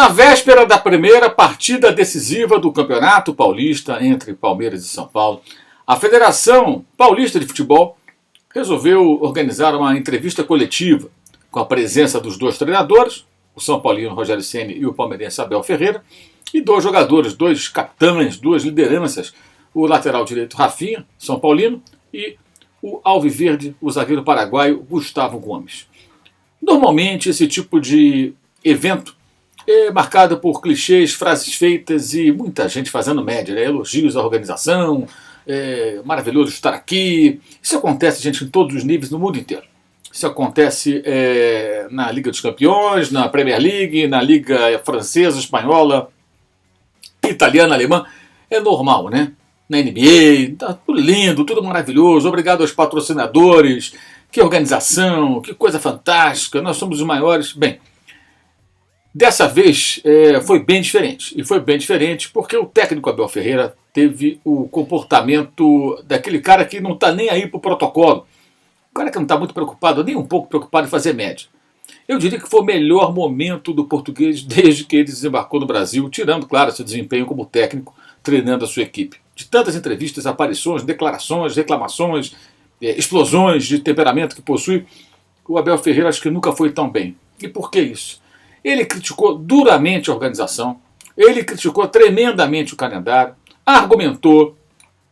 Na véspera da primeira partida decisiva do Campeonato Paulista entre Palmeiras e São Paulo, a Federação Paulista de Futebol resolveu organizar uma entrevista coletiva com a presença dos dois treinadores, o São Paulino Rogério Ceni e o palmeirense Abel Ferreira, e dois jogadores, dois capitães, duas lideranças, o lateral direito Rafinha, São Paulino, e o alviverde, o zagueiro paraguaio Gustavo Gomes. Normalmente esse tipo de evento é marcado por clichês, frases feitas e muita gente fazendo média, né? Elogios à organização, maravilhoso estar aqui. Isso acontece, gente, em todos os níveis no mundo inteiro. Isso acontece na Liga dos Campeões, na Premier League, na Liga Francesa, Espanhola, Italiana, Alemã. É normal, né? Na NBA, tá tudo lindo, tudo maravilhoso. Obrigado aos patrocinadores. Que organização, que coisa fantástica. Nós somos os maiores. Bem, dessa vez foi bem diferente. E foi bem diferente porque o técnico Abel Ferreira teve o comportamento daquele cara que não está nem aí para o protocolo. O cara que não está muito preocupado, nem um pouco preocupado em fazer média. Eu diria que foi o melhor momento do português desde que ele desembarcou no Brasil, tirando, claro, seu desempenho como técnico, treinando a sua equipe. De tantas entrevistas, aparições, declarações, reclamações, explosões de temperamento que possui, o Abel Ferreira acho que nunca foi tão bem. E por que isso? Ele criticou duramente a organização, ele criticou tremendamente o calendário, argumentou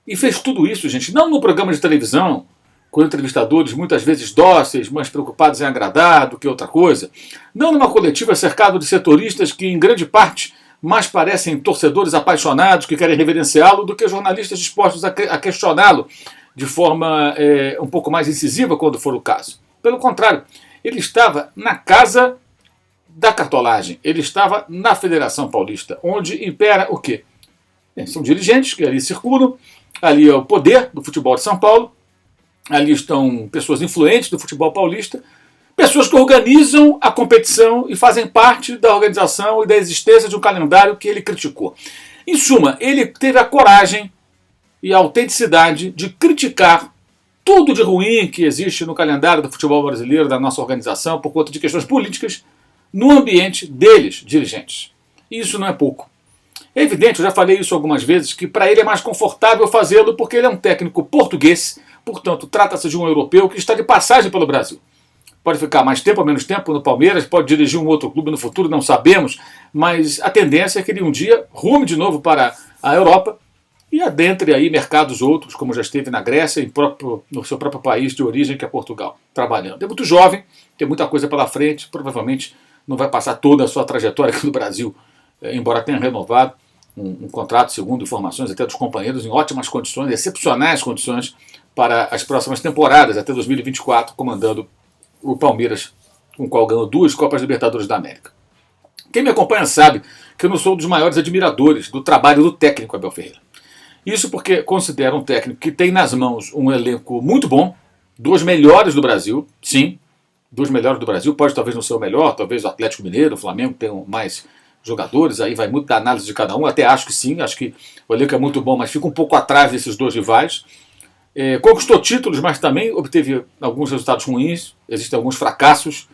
e fez tudo isso, gente, não no programa de televisão, com entrevistadores muitas vezes dóceis, mas preocupados em agradar do que outra coisa, não numa coletiva cercado de setoristas que, em grande parte, mais parecem torcedores apaixonados que querem reverenciá-lo do que jornalistas dispostos a questioná-lo de forma um pouco mais incisiva quando for o caso. Pelo contrário, ele estava na casa da cartolagem, ele estava na Federação Paulista, onde impera o quê? São dirigentes que ali circulam, ali é o poder do futebol de São Paulo, ali estão pessoas influentes do futebol paulista, pessoas que organizam a competição e fazem parte da organização e da existência de um calendário que ele criticou. Em suma, ele teve a coragem e a autenticidade de criticar tudo de ruim que existe no calendário do futebol brasileiro, da nossa organização, por conta de questões políticas, no ambiente deles, dirigentes. E isso não é pouco. É evidente, eu já falei isso algumas vezes, que para ele é mais confortável fazê-lo porque ele é um técnico português, portanto, trata-se de um europeu que está de passagem pelo Brasil. Pode ficar mais tempo ou menos tempo no Palmeiras, pode dirigir um outro clube no futuro, não sabemos, mas a tendência é que ele um dia rume de novo para a Europa e adentre aí mercados outros, como já esteve na Grécia e no seu próprio país de origem, que é Portugal, trabalhando. É muito jovem, tem muita coisa pela frente, provavelmente não vai passar toda a sua trajetória aqui no Brasil, embora tenha renovado um contrato, segundo informações até dos companheiros, em ótimas condições, excepcionais condições, para as próximas temporadas, até 2024, comandando o Palmeiras, com o qual ganhou 2 Copas Libertadores da América. Quem me acompanha sabe que eu não sou um dos maiores admiradores do trabalho do técnico Abel Ferreira. Isso porque considero um técnico que tem nas mãos um elenco muito bom, 2 melhores do Brasil, sim, 2 melhores do Brasil, pode talvez não ser o melhor, talvez o Atlético Mineiro, o Flamengo tenham mais jogadores, aí vai muito da análise de cada um, até acho que sim, acho que o elenco é muito bom, mas fica um pouco atrás desses 2 rivais. Conquistou títulos, mas também obteve alguns resultados ruins, existem alguns fracassos,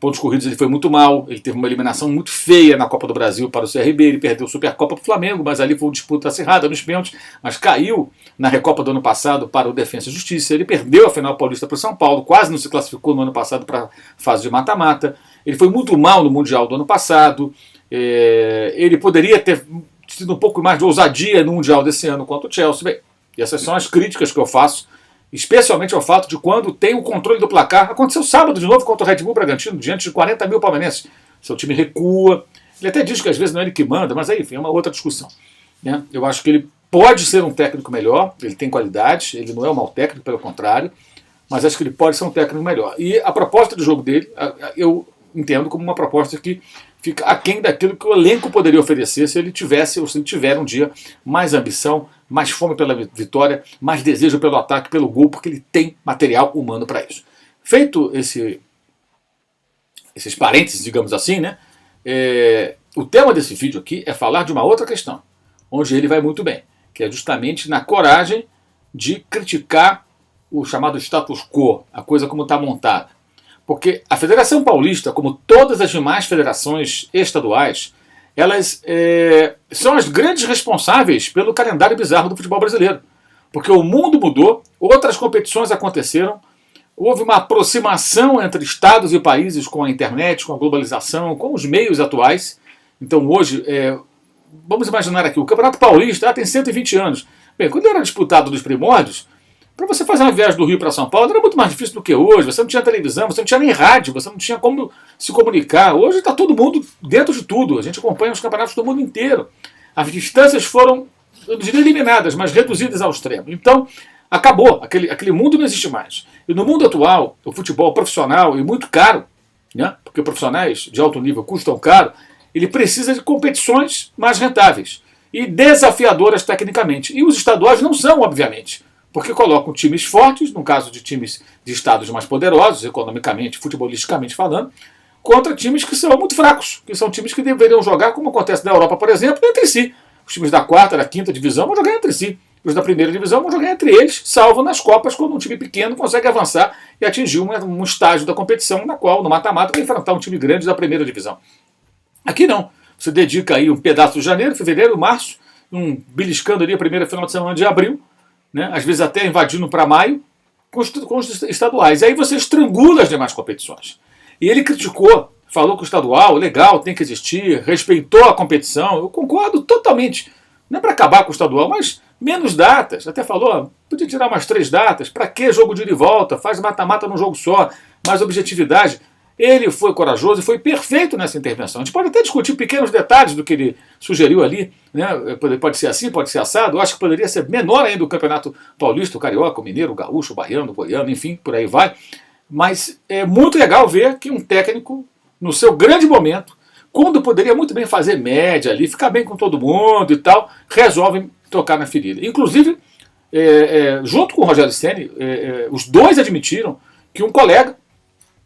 pontos corridos ele foi muito mal, ele teve uma eliminação muito feia na Copa do Brasil para o CRB, ele perdeu a Supercopa para o Flamengo, mas ali foi uma disputa acirrada nos pênaltis, mas caiu na Recopa do ano passado para o Defensa e Justiça, ele perdeu a final paulista para o São Paulo, quase não se classificou no ano passado para a fase de mata-mata, ele foi muito mal no Mundial do ano passado, ele poderia ter tido um pouco mais de ousadia no Mundial desse ano contra o Chelsea. Bem, e essas são as críticas que eu faço, especialmente ao fato de quando tem o controle do placar. Aconteceu sábado de novo contra o Red Bull Bragantino, diante de 40 mil palmeirenses. Seu time recua. Ele até diz que às vezes não é ele que manda, mas aí, enfim, é uma outra discussão. Né? Eu acho que ele pode ser um técnico melhor, ele tem qualidades, ele não é um mau técnico, pelo contrário, mas acho que ele pode ser um técnico melhor. E a proposta do jogo dele, eu entendo como uma proposta que fica aquém daquilo que o elenco poderia oferecer se ele tivesse, ou se ele tiver um dia mais ambição, mais fome pela vitória, mais desejo pelo ataque, pelo gol, porque ele tem material humano para isso. Feito esses parênteses, digamos assim, né? O tema desse vídeo aqui é falar de uma outra questão, onde ele vai muito bem, que é justamente na coragem de criticar o chamado status quo, a coisa como está montada. Porque a Federação Paulista, como todas as demais federações estaduais, elas são as grandes responsáveis pelo calendário bizarro do futebol brasileiro. Porque o mundo mudou, outras competições aconteceram, houve uma aproximação entre estados e países com a internet, com a globalização, com os meios atuais. Então hoje, vamos imaginar aqui, o Campeonato Paulista tem 120 anos. Bem, quando era disputado nos primórdios, para você fazer uma viagem do Rio para São Paulo era muito mais difícil do que hoje. Você não tinha televisão, você não tinha nem rádio, você não tinha como se comunicar. Hoje está todo mundo dentro de tudo. A gente acompanha os campeonatos do mundo inteiro. As distâncias foram, eu não diria eliminadas, mas reduzidas ao extremo. Então, acabou. Aquele mundo não existe mais. E no mundo atual, o futebol profissional e muito caro, né, porque profissionais de alto nível custam caro, ele precisa de competições mais rentáveis e desafiadoras tecnicamente. E os estaduais não são, obviamente, porque colocam times fortes, no caso de times de estados mais poderosos, economicamente, futebolisticamente falando, contra times que são muito fracos, que são times que deveriam jogar, como acontece na Europa, por exemplo, entre si. Os times da quarta, da quinta divisão vão jogar entre si. Os da primeira divisão vão jogar entre eles, salvo nas Copas, quando um time pequeno consegue avançar e atingir um estágio da competição, na qual, no mata-mata, vai enfrentar um time grande da primeira divisão. Aqui não. Você dedica aí um pedaço de janeiro, fevereiro, março, beliscando ali a primeira final de semana de abril, né, às vezes até invadindo para maio, com os estaduais. E aí você estrangula as demais competições. E ele criticou, falou que o estadual, legal, tem que existir, respeitou a competição. Eu concordo totalmente. Não é para acabar com o estadual, mas menos datas. Até falou, podia tirar umas 3 datas. Para que jogo de ida e volta? Faz mata-mata num jogo só. Mais objetividade. Ele foi corajoso e foi perfeito nessa intervenção. A gente pode até discutir pequenos detalhes do que ele sugeriu ali, né? Pode ser assim, pode ser assado. Eu acho que poderia ser menor ainda o Campeonato Paulista, o Carioca, o Mineiro, o Gaúcho, o Baiano, o Goiano, enfim, por aí vai. Mas é muito legal ver que um técnico, no seu grande momento, quando poderia muito bem fazer média ali, ficar bem com todo mundo e tal, resolve tocar na ferida. Inclusive, junto com o Rogério Ceni, os dois admitiram que um colega,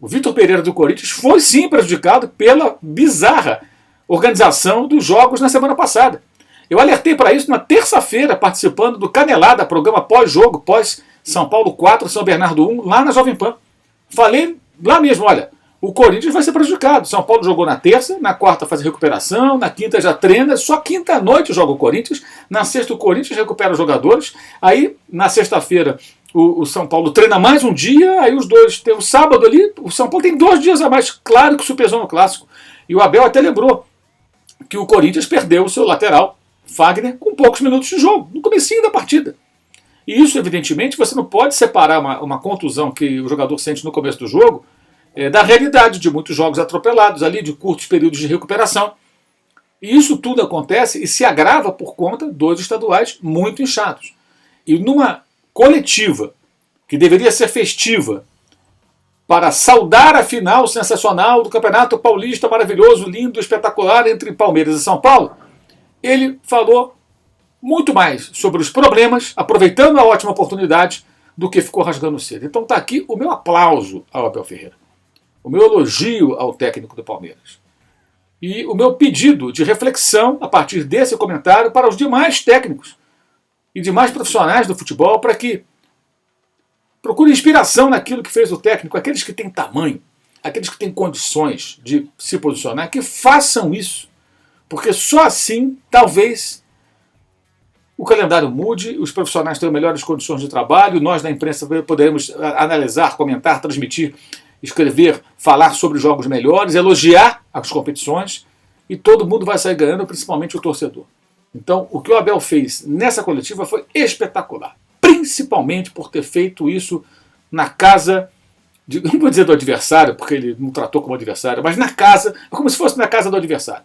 o Vitor Pereira do Corinthians, foi sim prejudicado pela bizarra organização dos jogos na semana passada. Eu alertei para isso na terça-feira, participando do Canelada, programa pós-jogo, pós-São Paulo 4, São Bernardo 1, lá na Jovem Pan. Falei lá mesmo, olha, o Corinthians vai ser prejudicado. São Paulo jogou na terça, na quarta faz recuperação, na quinta já treina, só quinta-noite joga o Corinthians, na sexta o Corinthians recupera os jogadores, aí na sexta-feira o São Paulo treina mais um dia, aí os dois tem o sábado ali, o São Paulo tem 2 dias a mais, claro que isso pesou no clássico. E o Abel até lembrou que o Corinthians perdeu o seu lateral, Fagner, com poucos minutos de jogo, no comecinho da partida. E isso, evidentemente, você não pode separar uma contusão que o jogador sente no começo do jogo da realidade de muitos jogos atropelados ali, de curtos períodos de recuperação. E isso tudo acontece e se agrava por conta dos estaduais muito inchados. E numa coletiva, que deveria ser festiva, para saudar a final sensacional do Campeonato Paulista maravilhoso, lindo, espetacular entre Palmeiras e São Paulo, ele falou muito mais sobre os problemas, aproveitando a ótima oportunidade, do que ficou rasgando cedo. Então está aqui o meu aplauso ao Abel Ferreira, o meu elogio ao técnico do Palmeiras e o meu pedido de reflexão a partir desse comentário para os demais técnicos e demais profissionais do futebol, para que procure inspiração naquilo que fez o técnico, aqueles que têm tamanho, aqueles que têm condições de se posicionar, que façam isso, porque só assim, talvez, o calendário mude, os profissionais tenham melhores condições de trabalho, nós da imprensa poderemos analisar, comentar, transmitir, escrever, falar sobre jogos melhores, elogiar as competições, e todo mundo vai sair ganhando, principalmente o torcedor. Então, o que o Abel fez nessa coletiva foi espetacular. Principalmente por ter feito isso na casa, não vou dizer do adversário, porque ele não tratou como adversário, mas na casa, como se fosse na casa do adversário.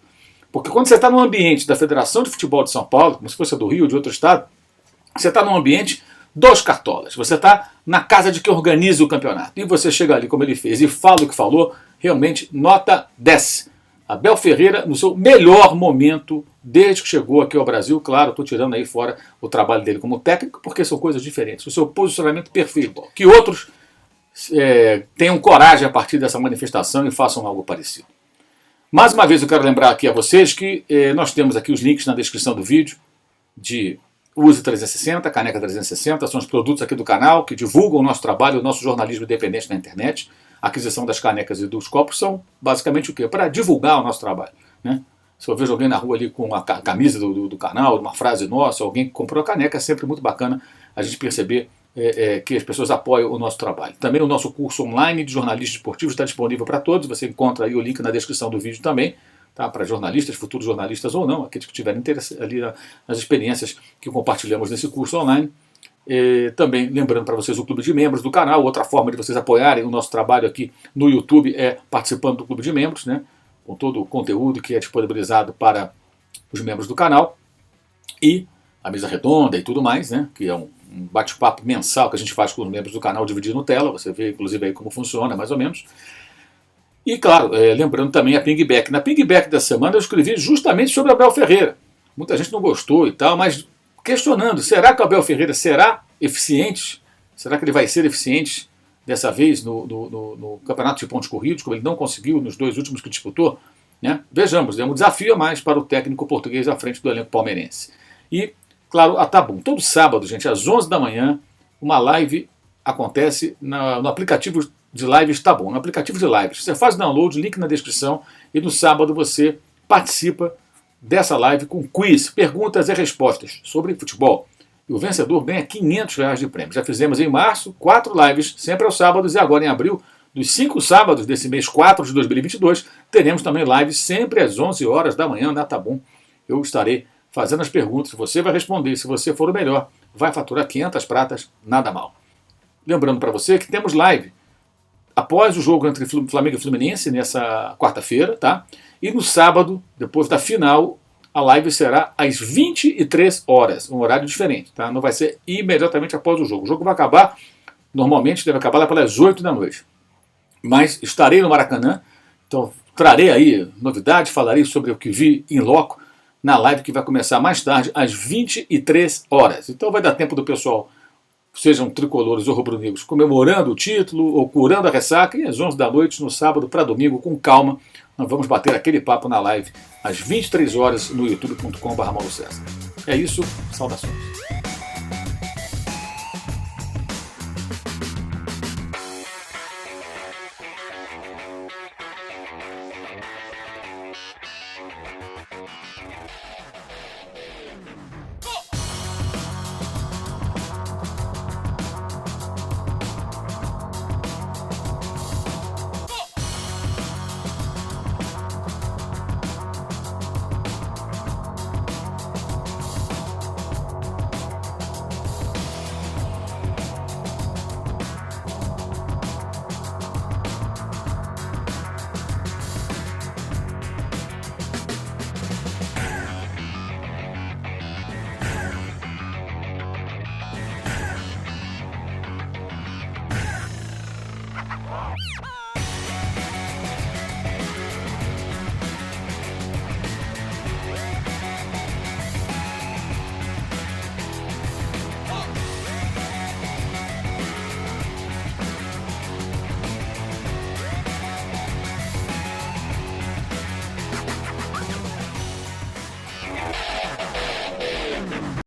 Porque quando você está no ambiente da Federação de Futebol de São Paulo, como se fosse do Rio ou de outro estado, você está num ambiente dos cartolas. Você está na casa de quem organiza o campeonato. E você chega ali, como ele fez, e fala o que falou, realmente nota 10. Abel Ferreira no seu melhor momento desde que chegou aqui ao Brasil. Claro, estou tirando aí fora o trabalho dele como técnico, porque são coisas diferentes. O seu posicionamento perfeito. Que outros tenham coragem a partir dessa manifestação e façam algo parecido. Mais uma vez eu quero lembrar aqui a vocês que nós temos aqui os links na descrição do vídeo de Use 360, Caneca 360, são os produtos aqui do canal que divulgam o nosso trabalho, o nosso jornalismo independente na internet. A aquisição das canecas e dos copos são basicamente o quê? Para divulgar o nosso trabalho, né? Se eu vejo alguém na rua ali com a camisa do canal, uma frase nossa, alguém que comprou a caneca, é sempre muito bacana a gente perceber que as pessoas apoiam o nosso trabalho. Também o nosso curso online de jornalistas esportivos está disponível para todos, você encontra aí o link na descrição do vídeo também, tá? Para jornalistas, futuros jornalistas ou não, aqueles que tiverem interesse ali nas experiências que compartilhamos nesse curso online. Também lembrando para vocês o clube de membros do canal, outra forma de vocês apoiarem o nosso trabalho aqui no YouTube é participando do clube de membros, né? Com todo o conteúdo que é disponibilizado para os membros do canal, e a mesa redonda e tudo mais, né? Que é um bate-papo mensal que a gente faz com os membros do canal dividido no tela, você vê inclusive aí como funciona mais ou menos. E claro, lembrando também a pingback. Na pingback da semana eu escrevi justamente sobre Abel Ferreira. Muita gente não gostou e tal, mas questionando, será que o Abel Ferreira será eficiente? Será que ele vai ser eficiente dessa vez no campeonato de pontos corridos, como ele não conseguiu nos 2 últimos que disputou? Né? Vejamos, é um desafio a mais para o técnico português à frente do elenco palmeirense. E, claro, a Tabum. Todo sábado, gente, às 11 da manhã, uma live acontece no aplicativo de lives Tabum, no aplicativo de lives. Você faz o download, link na descrição, e no sábado você participa dessa live com quiz, perguntas e respostas sobre futebol. E o vencedor ganha R$500 de prêmio. Já fizemos em março 4 lives, sempre aos sábados, e agora em abril, dos 5 sábados desse mês 4 de 2022, teremos também lives sempre às 11 horas da manhã na Tabum. Eu estarei fazendo as perguntas, você vai responder. Se você for o melhor, vai faturar 500 pratas, nada mal. Lembrando para você que temos live após o jogo entre Flamengo e Fluminense, nessa quarta-feira, tá? E no sábado, depois da final, a live será às 23 horas, um horário diferente, tá? Não vai ser imediatamente após o jogo. O jogo vai acabar, normalmente deve acabar lá pelas 8 da noite. Mas estarei no Maracanã, então trarei aí novidades, falarei sobre o que vi em loco na live que vai começar mais tarde, às 23 horas. Então vai dar tempo do pessoal, sejam tricolores ou rubro-negros, comemorando o título ou curando a ressaca, e às 11 da noite, no sábado para domingo, com calma, nós vamos bater aquele papo na live às 23 horas no youtube.com/MauroCésar. É isso, saudações.